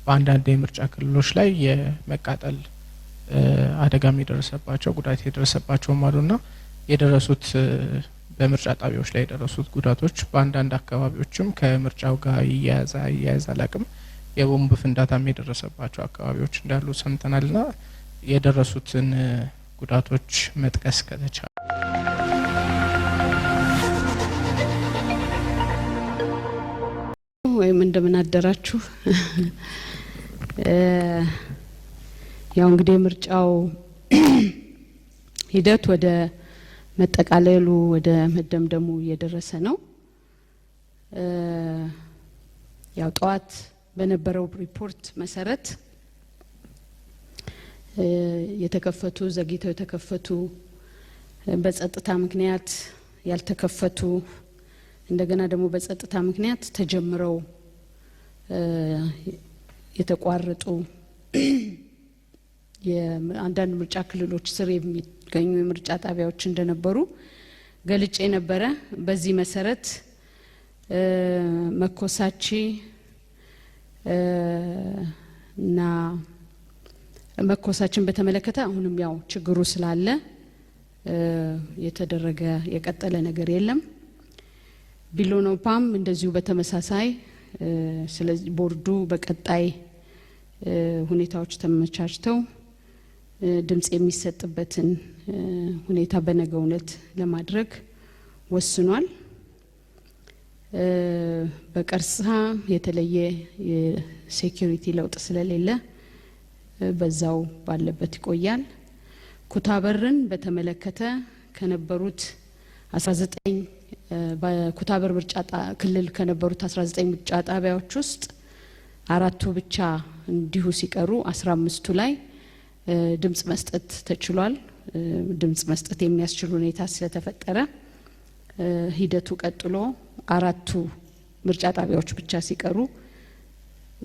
በአንዳንድ የምርጫ ክልሎች ላይ የመቃጠል አደጋም የደረሰባቸው ጉዳት የደረሰባቸው አሉና የደረሱት በምርጫ ጣቢያዎች ላይ የደረሱት ጉዳቶች በአንዳንድ አካባቢዎችም ከምርጫው ጋር ይያያዛል አቅም የቦምብ ፍንዳታም የደረሰባቸው አካባቢዎች እንዳሉ ሰምተናልና የደረሱትን ጉዳቶች መጥቀስ ከተቻለ ወይም እንደምን አደራችሁ። ያው እንግዲህ ምርጫው ሂደት ወደ መጠቃለሉ ወደ መደምደሙ እየደረሰ ነው። ያው ጠዋት በነበረው ሪፖርት መሰረት የተከፈቱ ዘግይተው የተከፈቱ በጸጥታ ምክንያት ያልተከፈቱ እንደገና ደግሞ በጸጥታ ምክንያት ተጀምረው የተቋረጡ የአንዳንድ ምርጫ ክልሎች ስር የሚገኙ የምርጫ ጣቢያዎች እንደነበሩ ገልጬ ነበረ። በዚህ መሰረት መኮሳቺ እና መኮሳችን በተመለከተ አሁንም ያው ችግሩ ስላለ የተደረገ የቀጠለ ነገር የለም። ቢሎኖፓም እንደዚሁ በተመሳሳይ ስለዚህ ቦርዱ በቀጣይ ሁኔታዎች ተመቻችተው ድምጽ የሚሰጥበትን ሁኔታ በነገው ዕለት ለማድረግ ወስኗል። በቀርሳ የተለየ የሴኩሪቲ ለውጥ ስለሌለ በዛው ባለበት ይቆያል። ኩታበርን በተመለከተ ከነበሩት 19 በኩታበር ምርጫ ክልል ከነበሩት 19 ምርጫ ጣቢያዎች ውስጥ 4ቱ ብቻ እንዲሁ ሲቀሩ 15ቱ ላይ ድምጽ መስጠት ተችሏል። ድምጽ መስጠት የሚያስችል ሁኔታ ስለተፈጠረ ሂደቱ ቀጥሎ 4ቱ ምርጫ ጣቢያዎች ብቻ ሲቀሩ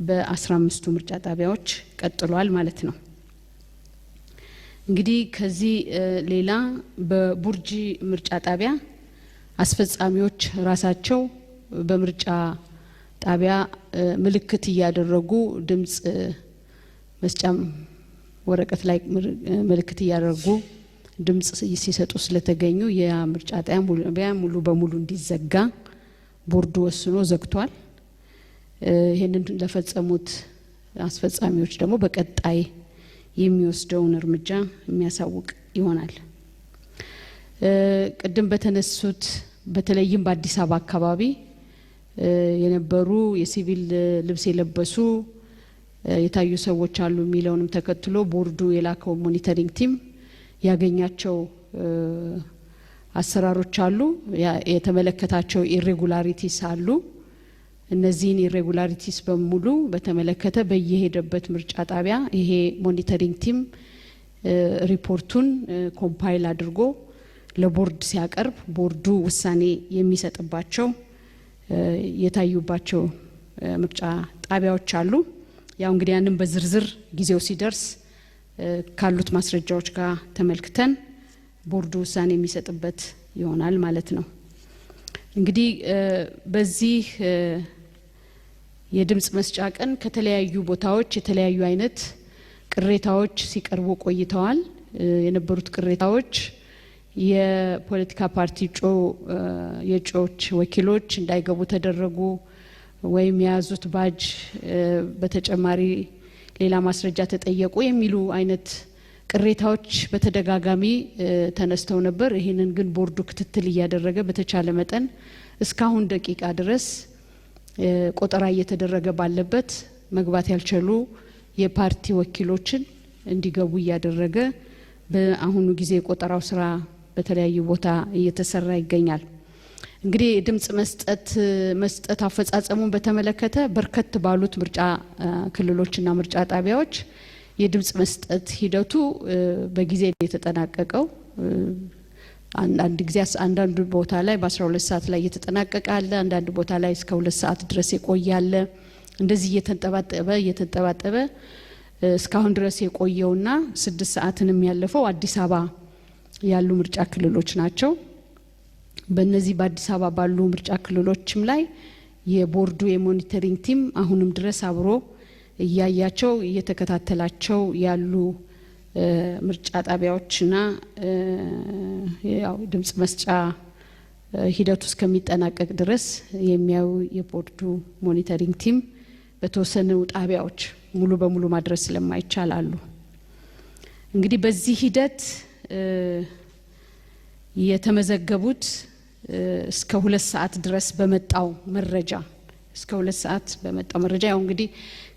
በ15ቱ ምርጫ ጣቢያዎች ቀጥሏል ማለት ነው። እንግዲህ ከዚህ ሌላ በቡርጂ ምርጫ ጣቢያ አስፈጻሚዎች ራሳቸው በምርጫ ጣቢያ ምልክት እያደረጉ ድምጽ መስጫም ወረቀት ላይ ምልክት እያደረጉ ድምጽ ሲሰጡ ስለተገኙ የምርጫ ጣቢያ ሙሉ በሙሉ እንዲዘጋ ቦርዱ ወስኖ ዘግቷል። ይሄንን ለፈጸሙት አስፈጻሚዎች ደግሞ በቀጣይ የሚወስደውን እርምጃ የሚያሳውቅ ይሆናል። ቅድም በተነሱት በተለይም በአዲስ አበባ አካባቢ የነበሩ የሲቪል ልብስ የለበሱ የታዩ ሰዎች አሉ የሚለውንም ተከትሎ ቦርዱ የላከው ሞኒተሪንግ ቲም ያገኛቸው አሰራሮች አሉ፣ የተመለከታቸው ኢሬጉላሪቲስ አሉ። እነዚህን ኢሬጉላሪቲስ በሙሉ በተመለከተ በየሄደበት ምርጫ ጣቢያ ይሄ ሞኒተሪንግ ቲም ሪፖርቱን ኮምፓይል አድርጎ ለቦርድ ሲያቀርብ ቦርዱ ውሳኔ የሚሰጥባቸው የታዩባቸው ምርጫ ጣቢያዎች አሉ። ያው እንግዲህ ያንን በዝርዝር ጊዜው ሲደርስ ካሉት ማስረጃዎች ጋር ተመልክተን ቦርዱ ውሳኔ የሚሰጥበት ይሆናል ማለት ነው። እንግዲህ በዚህ የድምጽ መስጫ ቀን ከተለያዩ ቦታዎች የተለያዩ አይነት ቅሬታዎች ሲቀርቡ ቆይተዋል። የነበሩት ቅሬታዎች የፖለቲካ ፓርቲ የእጩዎች ወኪሎች እንዳይገቡ ተደረጉ ወይም የያዙት ባጅ በተጨማሪ ሌላ ማስረጃ ተጠየቁ የሚሉ አይነት ቅሬታዎች በተደጋጋሚ ተነስተው ነበር። ይሄንን ግን ቦርዱ ክትትል እያደረገ በተቻለ መጠን እስካሁን ደቂቃ ድረስ ቆጠራ እየተደረገ ባለበት መግባት ያልቻሉ የፓርቲ ወኪሎችን እንዲገቡ እያደረገ በአሁኑ ጊዜ ቆጠራው ስራ በተለያዩ ቦታ እየተሰራ ይገኛል። እንግዲህ ድምጽ መስጠት አፈጻጸሙን በተመለከተ በርከት ባሉት ምርጫ ክልሎችና ምርጫ ጣቢያዎች የድምጽ መስጠት ሂደቱ በጊዜ የተጠናቀቀው አንዳንድ ጊዜ አንዳንድ ቦታ ላይ በ12 ሰዓት ላይ የተጠናቀቀ አለ፣ አንዳንድ ቦታ ላይ እስከ 2 ሰዓት ድረስ የቆያለ። እንደዚህ እየተንጠባጠበ እስካሁን ድረስ የቆየውና 6 ሰዓትንም ያለፈው አዲስ አበባ ያሉ ምርጫ ክልሎች ናቸው። በእነዚህ በአዲስ አበባ ባሉ ምርጫ ክልሎችም ላይ የቦርዱ የሞኒተሪንግ ቲም አሁንም ድረስ አብሮ እያያቸው እየተከታተላቸው ያሉ ምርጫ ጣቢያዎችና ያው ድምጽ መስጫ ሂደቱ እስከሚጠናቀቅ ድረስ የሚያዩ የቦርዱ ሞኒተሪንግ ቲም በተወሰኑ ጣቢያዎች ሙሉ በሙሉ ማድረስ ስለማይቻል አሉ። እንግዲህ በዚህ ሂደት የተመዘገቡት እስከ 2 ሰዓት ድረስ በመጣው መረጃ ያው እንግዲህ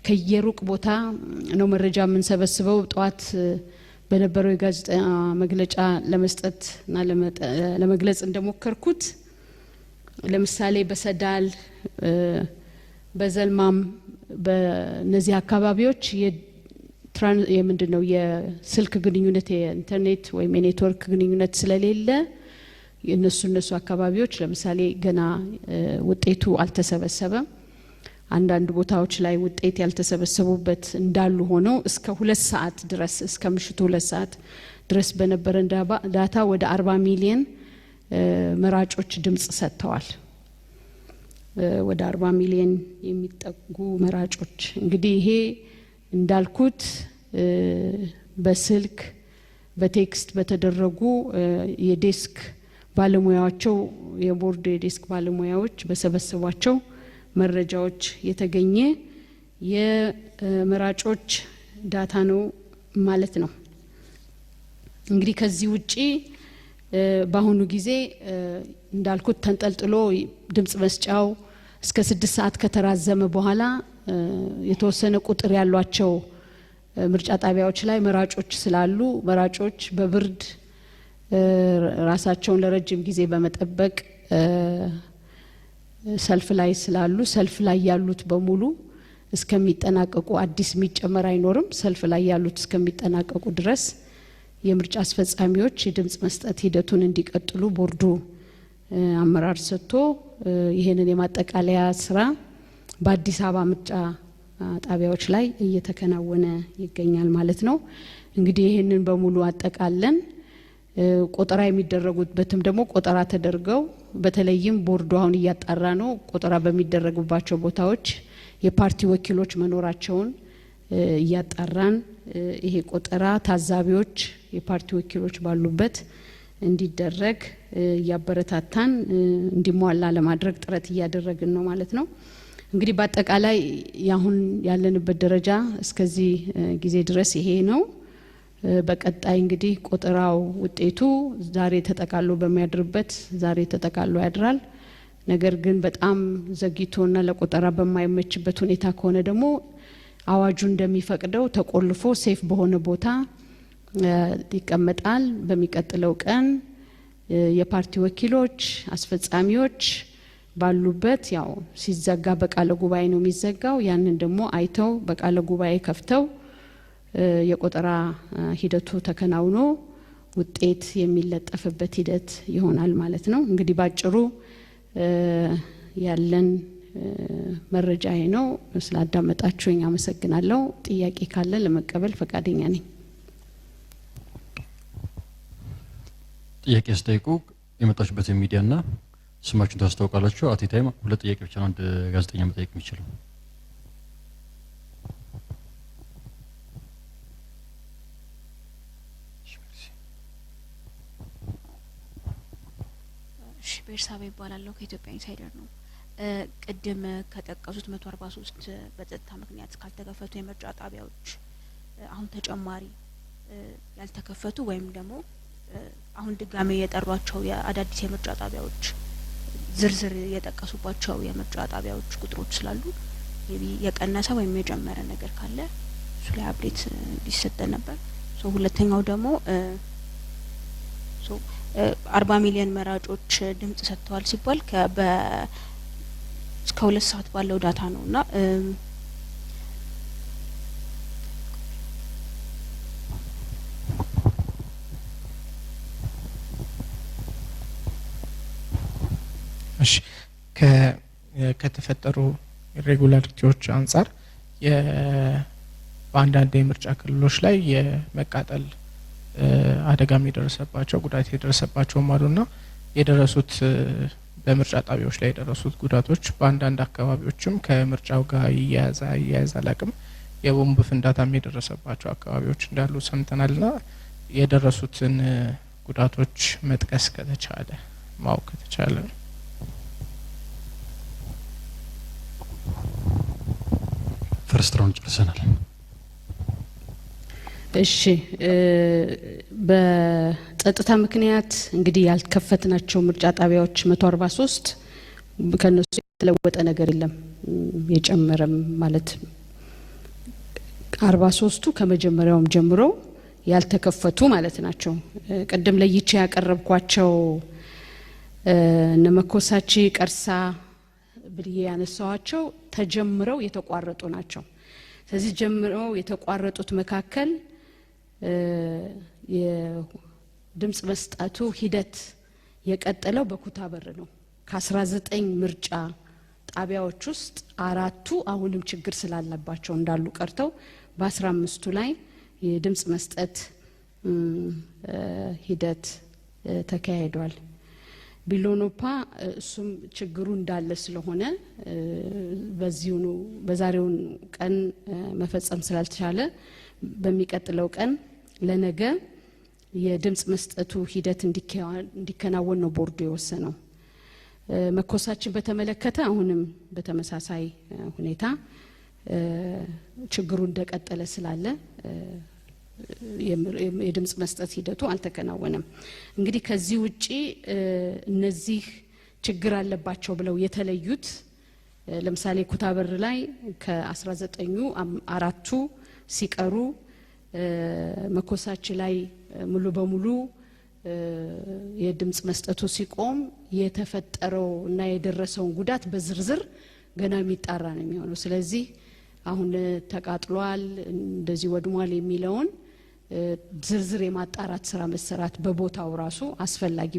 ከየሩቅ ቦታ ነው መረጃ የምንሰበስበው። ጠዋት በነበረው የጋዜጣ መግለጫ ለመስጠትና ለመግለጽ እንደሞከርኩት ለምሳሌ በሰዳል በዘልማም በነዚህ አካባቢዎች የምንድነው የስልክ ግንኙነት የኢንተርኔት ወይም የኔትወርክ ግንኙነት ስለሌለ እነሱ አካባቢዎች ለምሳሌ ገና ውጤቱ አልተሰበሰበም። አንዳንድ ቦታዎች ላይ ውጤት ያልተሰበሰቡበት እንዳሉ ሆነው እስከ 2 ሰዓት ድረስ እስከ ምሽቱ 2 ሰዓት ድረስ በነበረን ዳታ ወደ 40 ሚሊዮን መራጮች ድምጽ ሰጥተዋል። ወደ 40 ሚሊዮን የሚጠጉ መራጮች እንግዲህ ይሄ እንዳልኩት በስልክ በቴክስት በተደረጉ የዴስክ ባለሙያዎቻቸው የቦርድ የዴስክ ባለሙያዎች በሰበሰቧቸው መረጃዎች የተገኘ የመራጮች ዳታ ነው ማለት ነው። እንግዲህ ከዚህ ውጪ በአሁኑ ጊዜ እንዳልኩት ተንጠልጥሎ ድምጽ መስጫው እስከ 6 ሰዓት ከተራዘመ በኋላ የተወሰነ ቁጥር ያሏቸው ምርጫ ጣቢያዎች ላይ መራጮች ስላሉ መራጮች በብርድ ራሳቸውን ለረጅም ጊዜ በመጠበቅ ሰልፍ ላይ ስላሉ ሰልፍ ላይ ያሉት በሙሉ እስከሚጠናቀቁ አዲስ የሚጨመር አይኖርም። ሰልፍ ላይ ያሉት እስከሚጠናቀቁ ድረስ የምርጫ አስፈጻሚዎች የድምጽ መስጠት ሂደቱን እንዲቀጥሉ ቦርዱ አመራር ሰጥቶ ይሄንን የማጠቃለያ ስራ በአዲስ አበባ ምርጫ ጣቢያዎች ላይ እየተከናወነ ይገኛል ማለት ነው። እንግዲህ ይሄንን በሙሉ አጠቃለን ቆጠራ የሚደረጉበትም ደግሞ ቆጠራ ተደርገው በተለይም ቦርዱ አሁን እያጣራ ነው። ቆጠራ በሚደረጉባቸው ቦታዎች የፓርቲ ወኪሎች መኖራቸውን እያጣራን ይሄ ቆጠራ ታዛቢዎች የፓርቲ ወኪሎች ባሉበት እንዲደረግ እያበረታታን እንዲሟላ ለማድረግ ጥረት እያደረግን ነው ማለት ነው። እንግዲህ በአጠቃላይ ያሁን ያለንበት ደረጃ እስከዚህ ጊዜ ድረስ ይሄ ነው። በቀጣይ እንግዲህ ቆጠራው ውጤቱ ዛሬ ተጠቃሎ በሚያድርበት ዛሬ ተጠቃሎ ያድራል። ነገር ግን በጣም ዘግይቶና ለቆጠራ በማይመችበት ሁኔታ ከሆነ ደግሞ አዋጁ እንደሚፈቅደው ተቆልፎ ሴፍ በሆነ ቦታ ይቀመጣል። በሚቀጥለው ቀን የፓርቲ ወኪሎች አስፈጻሚዎች ባሉበት ያው ሲዘጋ በቃለ ጉባኤ ነው የሚዘጋው። ያንን ደግሞ አይተው በቃለ ጉባኤ ከፍተው የቆጠራ ሂደቱ ተከናውኖ ውጤት የሚለጠፍበት ሂደት ይሆናል ማለት ነው። እንግዲህ ባጭሩ ያለን መረጃ ነው። ስላዳመጣችሁኝ አመሰግናለሁ። ጥያቄ ካለ ለመቀበል ፈቃደኛ ነኝ። ጥያቄ ስጠይቁ የመጣችሁበት ሚዲያና ስማችሁን ታስተዋውቃላችሁ። አት ታይም 2 ጥያቄ ብቻ ነው አንድ ጋዜጠኛ መጠየቅ የሚችለው። ቤርሳቤ ይባላለሁ ከኢትዮጵያ ኢንሳይደር ነው። ቅድም ከጠቀሱት 143 በጸጥታ ምክንያት ካልተከፈቱ የምርጫ ጣቢያዎች አሁን ተጨማሪ ያልተከፈቱ ወይም ደግሞ አሁን ድጋሜ የጠሯቸው የአዳዲስ የምርጫ ጣቢያዎች ዝርዝር የጠቀሱባቸው የምርጫ ጣቢያዎች ቁጥሮች ስላሉ የቀነሰ ወይም የጨመረ ነገር ካለ እሱ ላይ አፕዴት ሊሰጠን ነበር። ሁለተኛው ደግሞ 40 ሚሊዮን መራጮች ድምጽ ሰጥተዋል ሲባል እስከ 2 ሰዓት ባለው ዳታ ነውና እሺ ከተፈጠሩ ኢሬጉላሪቲዎች አንፃር በአንዳንድ የምርጫ ክልሎች ላይ የመቃጠል አደጋ የደረሰባቸው ጉዳት የደረሰባቸው አሉና የደረሱት በምርጫ ጣቢያዎች ላይ የደረሱት ጉዳቶች በአንዳንድ አካባቢዎችም ከምርጫው ጋር ይያያዛል አቅም የቦምብ ፍንዳታም የደረሰባቸው አካባቢዎች እንዳሉ ሰምተናልና የደረሱትን ጉዳቶች መጥቀስ ከተቻለ ማወቅ ከተቻለ። ፈርስት ራውንድ ጨርሰናል። እሺ በጸጥታ ምክንያት እንግዲህ ያልከፈትናቸው ምርጫ ጣቢያዎች 143 ከነሱ የተለወጠ ነገር የለም የጨመረም ማለት 43ቱ ከመጀመሪያውም ጀምሮ ያልተከፈቱ ማለት ናቸው። ቀደም ለይቼ ያቀረብኳቸው ነመኮሳቺ ቀርሳ ብዬ ያነሳዋቸው ተጀምረው የተቋረጡ ናቸው። ስለዚህ ጀምረው የተቋረጡት መካከል የድምጽ መስጠቱ ሂደት የቀጠለው በኩታበር ነው። ከ19 ምርጫ ጣቢያዎች ውስጥ 4ቱ አሁንም ችግር ስላለባቸው እንዳሉ ቀርተው በ15ቱ ላይ የድምጽ መስጠት ሂደት ተካሂዷል። ቢሎኖፓ እሱም ችግሩ እንዳለ ስለሆነ በዛሬው ቀን መፈጸም ስላልተቻለ በሚቀጥለው ቀን ለነገ የድምጽ መስጠቱ ሂደት እንዲከናወን ነው ቦርዱ የወሰነው። መኮሳችን በተመለከተ አሁንም በተመሳሳይ ሁኔታ ችግሩ እንደቀጠለ ስላለ የድምጽ መስጠት ሂደቱ አልተከናወነም። እንግዲህ ከዚህ ውጪ እነዚህ ችግር አለባቸው ብለው የተለዩት ለምሳሌ ኩታበር ላይ ከ19ኙ 4ቱ ሲቀሩ መኮሳች ላይ ሙሉ በሙሉ የድምጽ መስጠቱ ሲቆም የተፈጠረው እና የደረሰውን ጉዳት በዝርዝር ገና የሚጣራ ነው የሚሆነው። ስለዚህ አሁን ተቃጥሏል እንደዚህ ወድሟል የሚለውን ዝርዝር የማጣራት ስራ መሰራት በቦታው ራሱ አስፈላጊ